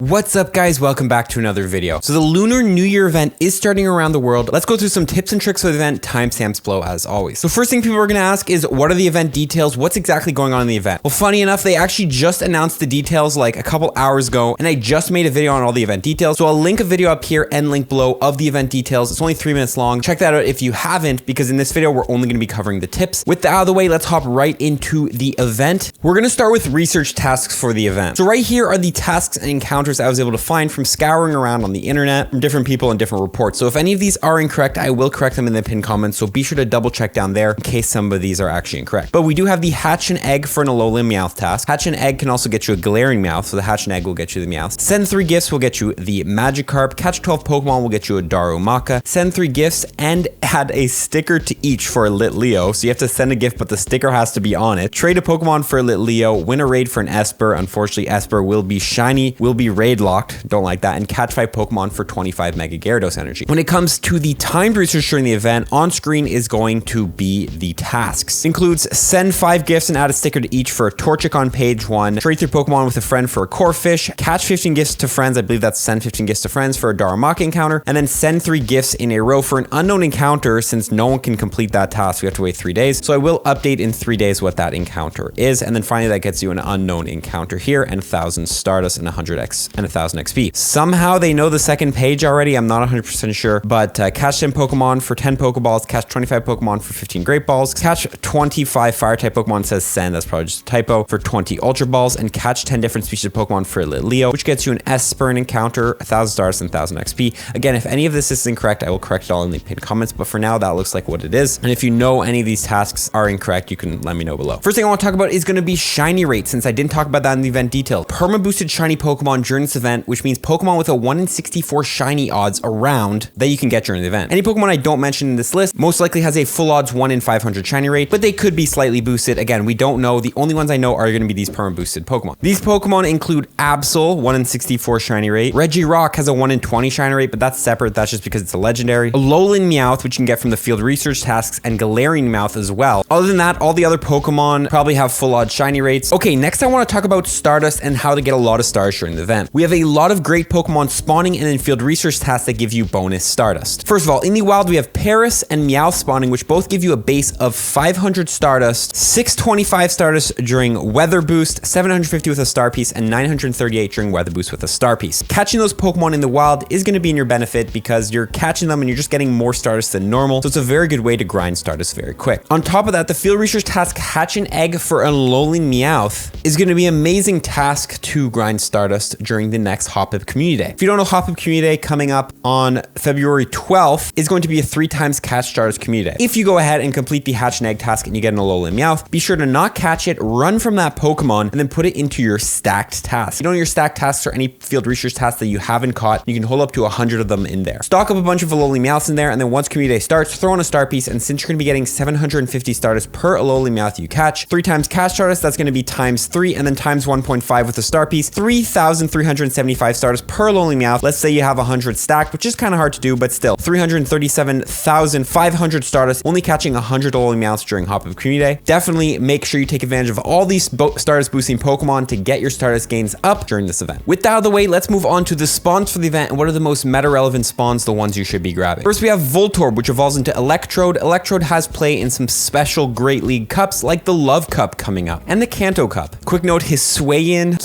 What's up guys, welcome back to another video. So the Lunar New Year event is starting around the world. Let's go through some tips and tricks for the event, timestamps below as always. So first thing people are gonna ask is, what are the event details? What's exactly going on in the event? Well, funny enough, they actually just announced the details like a couple hours ago, and I just made a video on all the event details. So I'll link a video up here and link below of the event details. It's only 3 minutes long. Check that out if you haven't, because in this video, we're only gonna be covering the tips. With that out of the way, let's hop right into the event. We're gonna start with research tasks for the event. So right here are the tasks and encounters I was able to find from scouring around on the internet from different people and different reports. So if any of these are incorrect, I will correct them in the pinned comments. So be sure to double check down there in case some of these are actually incorrect. But we do have the hatch an egg for an Alolan Meowth task. Hatch an egg can also get you a glaring Meowth. So the hatch an egg will get you the Meowth. Send 3 gifts will get you the Magikarp. Catch 12 Pokemon will get you a Darumaka. Send 3 gifts and add a sticker to each for a Lit Leo. So you have to send a gift, but the sticker has to be on it. Trade a Pokemon for a Lit Leo. Win a raid for an Esper. Unfortunately, Esper will be shiny, will be raid locked. Don't like that. And catch 5 Pokemon for 25 Mega Gyarados energy. When it comes to the timed research during the event, on screen is going to be the tasks. It includes send 5 gifts and add a sticker to each for a Torchic on page 1. Trade 3 Pokemon with a friend for a Corphish. Catch 15 gifts to friends. I believe that's send 15 gifts to friends for a Darumaka encounter. And then send 3 gifts in a row for an unknown encounter. Since no one can complete that task, we have to wait 3 days. So I will update in 3 days what that encounter is. And then finally, that gets you an unknown encounter here and 1,000 Stardust and 100x and 1,000 XP. Somehow they know the second page already. I'm not 100% sure, but catch 10 Pokemon for 10 Pokeballs, catch 25 Pokemon for 15 Great Balls, catch 25 Fire-type Pokemon, says send, that's probably just a typo, for 20 Ultra Balls, and catch 10 different species of Pokemon for a Lit Leo, which gets you an Esper encounter, 1,000 Stars, and 1,000 XP. Again, if any of this is incorrect, I will correct it all in the pinned comments, but for now, that looks like what it is. And if you know any of these tasks are incorrect, you can let me know below. First thing I want to talk about is going to be shiny rate, since I didn't talk about that in the event detail. Perma boosted shiny Pokemon during this event, which means Pokemon with a 1 in 64 shiny odds around that you can get during the event. Any Pokemon I don't mention in this list most likely has a full odds 1 in 500 shiny rate, but they could be slightly boosted. Again, we don't know. The only ones I know are going to be these perma boosted Pokemon. These Pokemon include Absol, 1 in 64 shiny rate. Regirock has a 1 in 20 shiny rate, but that's separate. That's just because it's a legendary. Alolan Meowth, which you can get from the field research tasks, and Galarian Meowth as well. Other than that, all the other Pokemon probably have full odds shiny rates. Okay, next I want to talk about Stardust and how to get a lot of stars during the event. We have a lot of great Pokemon spawning and in field research tasks that give you bonus Stardust. First of all, in the wild, we have Paris and Meowth spawning, which both give you a base of 500 Stardust, 625 Stardust during Weather Boost, 750 with a Star Piece, and 938 during Weather Boost with a Star Piece. Catching those Pokemon in the wild is going to be in your benefit because you're catching them and you're just getting more Stardust than normal, so it's a very good way to grind Stardust very quick. On top of that, the field research task Hatch an Egg for a Alolan Meowth is going to be an amazing task to grind Stardust during the next Hop-Up Community Day. If you don't know, Hop-Up Community Day coming up on February 12th is going to be a 3 times catch Stardust Community Day. If you go ahead and complete the Hatch an Egg task and you get an Alolan Meowth, be sure to not catch it, run from that Pokemon, and then put it into your stacked tasks. You know, your stacked tasks or any field research tasks that you haven't caught, you can hold up to 100 of them in there. Stock up a bunch of Alolan Meowths in there, and then once Community Day starts, throw on a Star Piece, and since you're going to be getting 750 Stardust per Alolan Meowth you catch, 3 times catch Stardust, that's going to be times 3, and then times 1.5 with a Star Piece, 3,375 Stardust per Alolan Meowth. Let's say you have 100 stacked, which is kind of hard to do, but still, 337,500 Stardust, only catching 100 Alolan Meowths during Hop-Up Community Day. Definitely make sure you take advantage of all these Stardust boosting Pokemon to get your Stardust gains up during this event. With that out of the way, let's move on to the spawns for the event and what are the most meta relevant spawns, the ones you should be grabbing. First, we have Voltorb, which evolves into Electrode. Electrode has play in some special Great League Cups like the Love Cup coming up and the Kanto Cup. Quick note, Hisuian,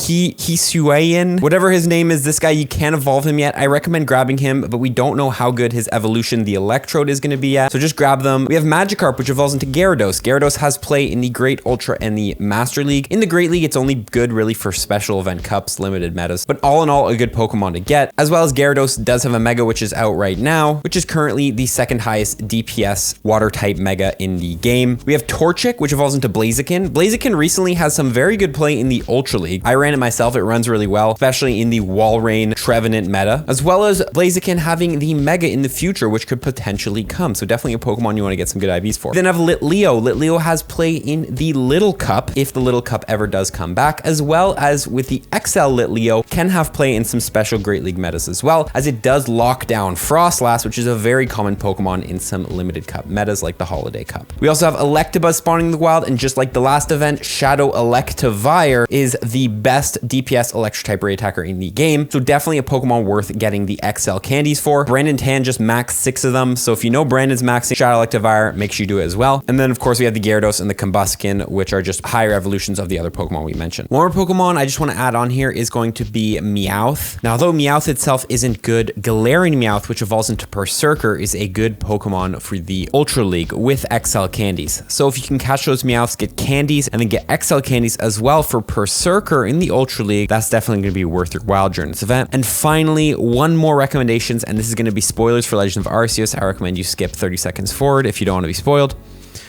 whatever his name is, this guy, you can't evolve him yet. I recommend grabbing him, but we don't know how good his evolution, the Electrode, is going to be yet. So just grab them. We have Magikarp, which evolves into Gyarados. Gyarados has play in the Great, Ultra, and the Master League. In the Great League, it's only good really for special event cups, limited metas, but all in all, a good Pokemon to get. As well as Gyarados does have a Mega, which is out right now, which is currently the 2nd highest DPS water type Mega in the game. We have Torchic, which evolves into Blaziken. Blaziken recently has some very good play in the Ultra League. I ran it myself. It runs really well, especially in the Walrein Trevenant meta, as well as Blaziken having the Mega in the future, which could potentially come. So definitely a Pokemon you want to get some good IVs for. We then have Lit Leo. Lit Leo has play in the Little Cup, if the Little Cup ever does come back, as well as with the XL Lit Leo, can have play in some special Great League metas as well, as it does lock down Frostlass, which is a very common Pokemon in some limited cup metas like the Holiday Cup. We also have Electabuzz spawning in the wild, and just like the last event, Shadow Electivire is the best DPS electric type raid attack attacker in the game. So definitely a Pokemon worth getting the XL candies for. Brandon Tan just maxed 6 of them. So if you know Brandon's maxing Shadow Electivire, make sure you do it as well. And then of course we have the Gyarados and the Combuskin, which are just higher evolutions of the other Pokemon we mentioned. One more Pokemon I just want to add on here is going to be Meowth. Now, although Meowth itself isn't good, Galarian Meowth, which evolves into Berserker, is a good Pokemon for the Ultra League with XL candies. So if you can catch those Meowths, get candies, and then get XL candies as well for Berserker in the Ultra League, that's definitely going to be worth your while during this event. And finally, one more recommendations, and this is going to be spoilers for Legend of Arceus. I recommend you skip 30 seconds forward if you don't want to be spoiled.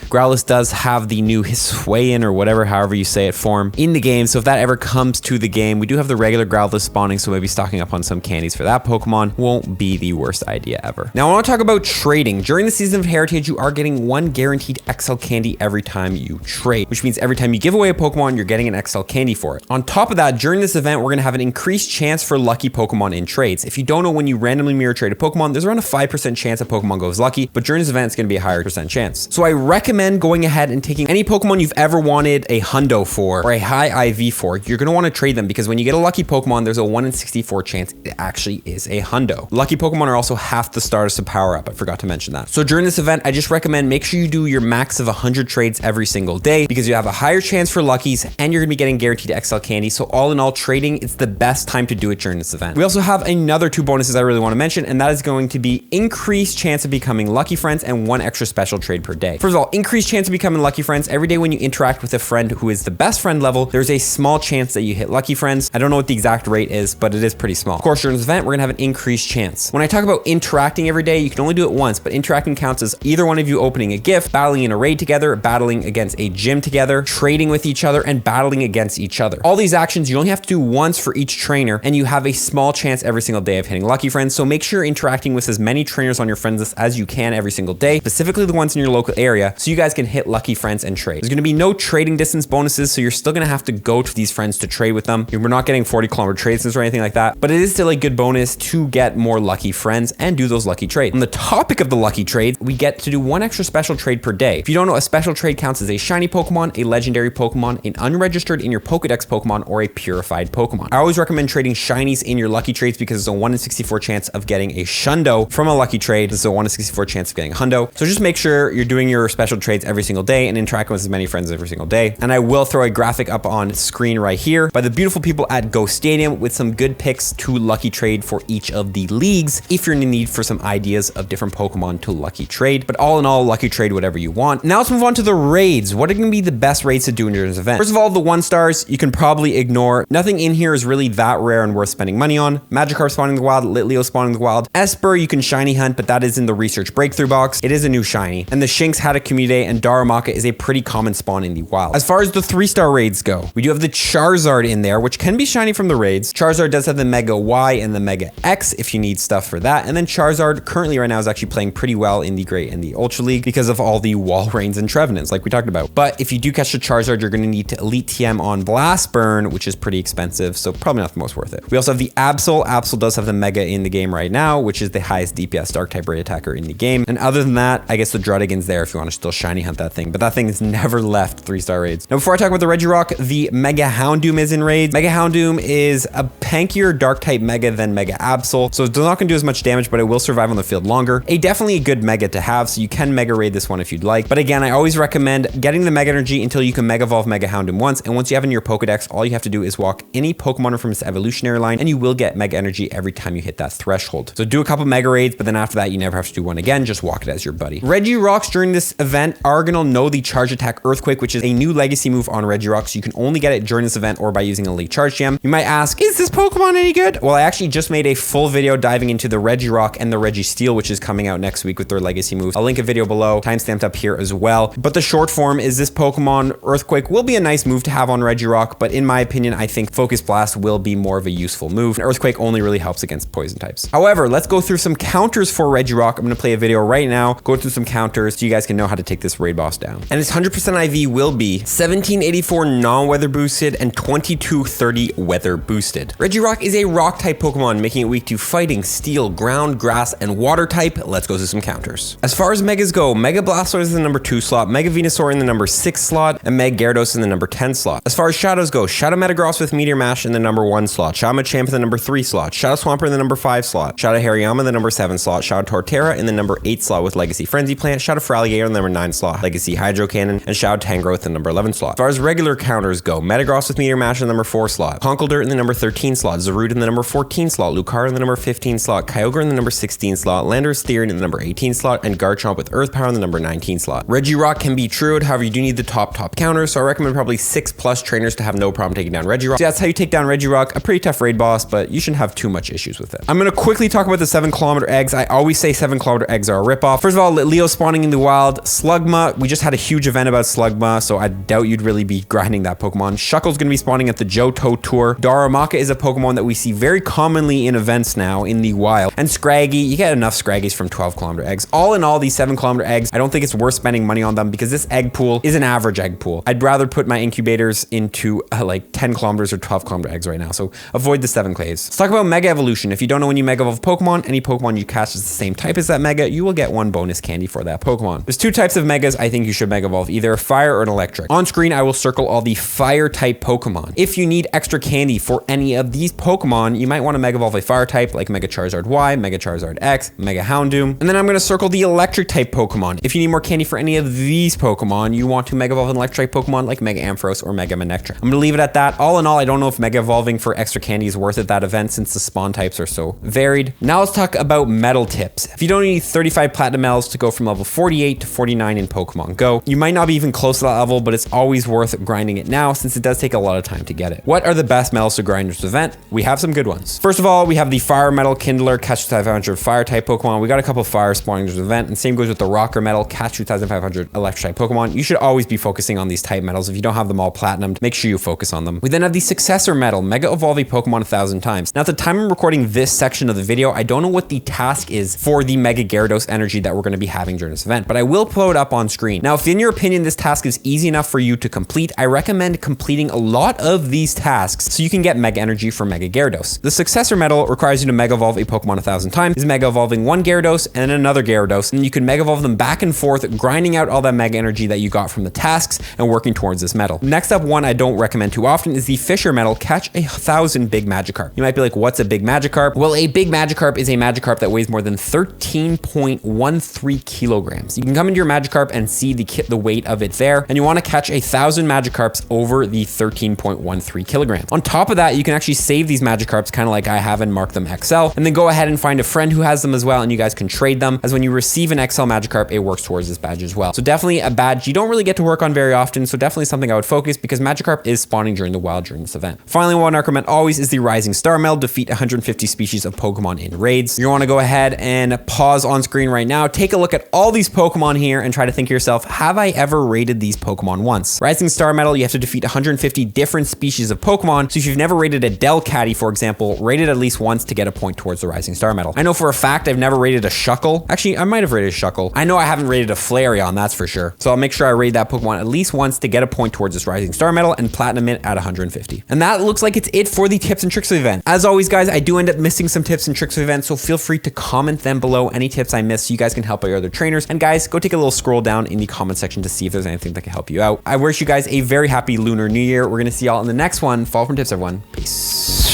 Growlithe does have the new Hisuian or whatever, however you say it, form in the game. So if that ever comes to the game, we do have the regular Growlithe spawning, so maybe stocking up on some candies for that Pokemon won't be the worst idea ever. Now I want to talk about trading. During the Season of Heritage, you are getting 1 guaranteed XL candy every time you trade, which means every time you give away a Pokemon, you're getting an XL candy for it. On top of that, during this event, we're going to have an increased chance for lucky Pokemon in trades. If you don't know, when you randomly mirror trade a Pokemon, there's around a 5% chance a Pokemon goes lucky, but during this event, it's going to be a higher percent chance. So I recommend going ahead and taking any Pokemon you've ever wanted a hundo for or a high IV for. You're going to want to trade them because when you get a lucky Pokemon, there's a 1 in 64 chance it actually is a hundo. Lucky Pokemon are also half the Stardust of power up. I forgot to mention that. So during this event, I just recommend make sure you do your max of 100 trades every single day because you have a higher chance for luckies and you're going to be getting guaranteed XL candy. So all in all, trading, it's the best time to do it during this event. We also have another 2 bonuses I really want to mention, and that is going to be increased chance of becoming lucky friends and 1 extra special trade per day. First of all, increased chance of becoming lucky friends. Every day when you interact with a friend who is the best friend level, there's a small chance that you hit lucky friends. I don't know what the exact rate is, but it is pretty small. Of course, during this event, we're gonna have an increased chance. When I talk about interacting every day, you can only do it once, but interacting counts as either one of you opening a gift, battling in a raid together, battling against a gym together, trading with each other, and battling against each other. All these actions you only have to do once for each trainer, and you have a small chance every single day of hitting lucky friends. So make sure you're interacting with as many trainers on your friends list as you can every single day, specifically the ones in your local area, so you guys can hit lucky friends and trade. There's going to be no trading distance bonuses, so you're still going to have to go to these friends to trade with them. We're not getting 40-kilometer trade distance or anything like that, but it is still a good bonus to get more lucky friends and do those lucky trades. On the topic of the lucky trades, we get to do 1 extra special trade per day. If you don't know, a special trade counts as a shiny Pokemon, a legendary Pokemon, an unregistered in your Pokedex Pokemon, or a purified Pokemon. I always recommend trading shinies in your lucky trades because there's a 1 in 64 chance of getting a shundo from a lucky trade. There's a 1 in 64 chance of getting a hundo. So just make sure you're doing your special trades every single day and interacting with as many friends every single day. And I will throw a graphic up on screen right here by the beautiful people at Go Stadium with some good picks to lucky trade for each of the leagues if you're in need for some ideas of different Pokemon to lucky trade. But all in all, lucky trade whatever you want. Now let's move on to the raids. What are going to be the best raids to do during this event? First of all, the 1-stars you can probably ignore. Nothing in here is really that rare and worth spending money on. Magikarp spawning in the wild, Litleo spawning in the wild. Esper you can shiny hunt, but that is in the research breakthrough box. It is a new shiny. And the Shinx had a community, and Darumaka is a pretty common spawn in the wild. As far as the 3-star raids go, we do have the Charizard in there, which can be shiny from the raids. Charizard does have the Mega Y and the Mega X if you need stuff for that. And then Charizard currently right now is actually playing pretty well in the Great and the Ultra League because of all the Walreins and Trevenants like we talked about. But if you do catch the Charizard, you're going to need to Elite TM on Blast Burn, which is pretty expensive, so probably not the most worth it. We also have the Absol. Absol does have the Mega in the game right now, which is the highest DPS Dark type raid attacker in the game. And other than that, I guess the Drudigan's there if you want to still shiny hunt that thing, but that thing has never left 3-star raids. Now, before I talk about the Regirock, the Mega Houndoom is in raids. Mega Houndoom is a pankier Dark type Mega than Mega Absol, so it's not going to do as much damage, but it will survive on the field longer. Definitely a good Mega to have, so you can Mega raid this one if you'd like. But again, I always recommend getting the Mega Energy until you can Mega Evolve Mega Houndoom once, and once you have it in your Pokedex, all you have to do is walk any Pokemon from its evolutionary line, and you will get Mega Energy every time you hit that threshold. So do a couple Mega raids, but then after that, you never have to do one again. Just walk it as your buddy. Regirocks during this event are going to know the Charge Attack Earthquake, which is a new legacy move on Regirock, so you can only get it during this event or by using a Elite Charge Gem. You might ask, is this Pokemon any good? Well, I actually just made a full video diving into the Regirock and the Registeel, which is coming out next week with their legacy moves. I'll link a video below, timestamped up here as well. But the short form is this Pokemon Earthquake will be a nice move to have on Regirock, but in my opinion, I think Focus Blast will be more of a useful move. And Earthquake only really helps against poison types. However, let's go through some counters for Regirock. I'm going to play a video right now, go through some counters so you guys can know how to take this raid boss down. And this 100% IV will be 1784 non-weather boosted and 2230 weather boosted. Regirock is a rock type Pokemon, making it weak to fighting, steel, ground, grass, and water type. Let's go through some counters. As far as Megas go, Mega Blastoise is in the number 2 slot, Mega Venusaur in the number 6 slot, and Mega Gyarados in the number 10 slot. As far as Shadows go, Shadow Metagross with Meteor Mash in the number 1 slot, Shadow Machamp in the number 3 slot, Shadow Swampert in the number 5 slot, Shadow Hariyama in the number 7 slot, Shadow Torterra in the number 8 slot with Legacy Frenzy Plant, Shadow Feraligatr in the number 9 slot, Legacy Hydro Cannon, and Shadow Tangrowth in the number 11 slot. As far as regular counters go, Metagross with Meteor Mash in the number 4 slot, Conkeldurr in the number 13 slot, Zarude in the number 14 slot, Lucario in the number 15 slot, Kyogre in the number 16 slot, Landorus Therian in the number 18 slot, and Garchomp with Earth Power in the number 19 slot. Regirock can be trued, however you do need the top counters, so I recommend probably 6+ trainers to have no problem taking down Regirock. So that's how you take down Regirock, a pretty tough raid boss, but you shouldn't have too much issues with it. I'm gonna quickly talk about the 7km eggs. I always say 7km eggs are a ripoff. First of all, Leo spawning in the wild, Slugma, we just had a huge event about Slugma, so I doubt you'd really be grinding that Pokemon. Shuckle's gonna be spawning at the Johto Tour. Darumaka is a Pokemon that we see very commonly in events now in the wild. And Scraggy, you get enough Scraggies from 12km eggs. All in all, these 7km eggs, I don't think it's worth spending money on them because this egg pool is an average egg pool. I'd rather put my incubators into like 10km or 12km eggs right now, so avoid the 7 clays. Let's talk about Mega Evolution. If you don't know when you Mega Evolve Pokemon, any Pokemon you catch is the same type as that Mega, you will get 1 bonus candy for that Pokemon. There's 2 types of Megas I think you should Mega Evolve, either a Fire or an Electric. On screen, I will circle all the Fire type Pokemon. If you need extra candy for any of these Pokemon, you might want to Mega Evolve a Fire type like Mega Charizard Y, Mega Charizard X, Mega Houndoom, and then I'm going to circle the Electric type Pokemon. If you need more candy for any of these Pokemon, you want to Mega Evolve an Electric type Pokemon like Mega Ampharos or Mega Manectric. I'm going to leave it at that. All in all, I don't know if Mega Evolving for extra candy is worth it that event since the spawn types are so varied. Now let's talk about medal tips. If you don't need 35 platinum medals to go from level 48 to 49 in Pokemon Go, you might not be even close to that level, but it's always worth grinding it now since it does take a lot of time to get it. What are the best medals to grind this event? We have some good ones. First of all, we have the Fire Medal Kindler, catch 2500 Fire type Pokemon. We got a couple Fire spawning this event, and same goes with the Rocker Medal, catch 2500 Electric type Pokemon. You should always be focusing on these type medals. If you don't have them all platinumed, make sure you focus on them. We then have the Successor Medal, Mega Evolve a Pokemon 1,000 times. Now at the time I'm recording this section of the video, I don't know what the task is for the Mega Gyarados energy that we're going to be having during this event, but I will pull it up on screen. Now, if in your opinion this task is easy enough for you to complete, I recommend completing a lot of these tasks so you can get Mega Energy for Mega Gyarados. The Successor Medal requires you to Mega Evolve a Pokemon 1,000 times, is Mega Evolving 1 Gyarados and another Gyarados, and you can Mega Evolve them back and forth, grinding out all that Mega Energy that you got from the tasks and working towards this medal. Next up, one I don't recommend too often is the Fisher Medal, catch 1,000 big Magikarp. You might be like, what's a big Magikarp? Well, a big Magikarp is a Magikarp that weighs more than 13.13 kilograms. You can come into your Magikarp and see the weight of it there, and you want to catch 1,000 Magikarps over the 13.13 kilograms. On top of that, you can actually save these Magikarps kind of like I have and mark them XL, and then go ahead and find a friend who has them as well, and you guys can trade them, as when you receive an XL Magikarp, it works towards this badge as well. So definitely a badge you don't really get to work on very often, so definitely something I would focus because Magikarp is spawning during the wild during this event. Finally, one I recommend always is the Rising Star Medal, defeat 150 species of Pokemon in raids. You want to go ahead and pause on screen right now, take a look at all these Pokemon here and try to think to yourself, have I ever raided these Pokemon once? Rising Star Medal, you have to defeat 150 different species of Pokemon, so if you've never raided a Delcatty, for example, raid it at least once to get a point towards the Rising Star Medal. I know for a fact I've never raided a Shuckle. Actually, I might have raided a Shuckle. I know I haven't raided a Flareon, that's for sure. So I'll make sure I raid that Pokemon at least once to get a point towards this Rising Star Medal and platinum it at 150. And that looks like it's it for the tips and tricks of the event. As always, guys, I do end up missing some tips and tricks of the event, so feel free to comment them below, any tips I missed, so you guys can help out your other trainers. And guys, go take a little scroll down in the comment section to see if there's anything that can help you out. I wish you guys a very happy Lunar New Year. We're gonna see y'all in the next one. Follow from tips, everyone. Peace.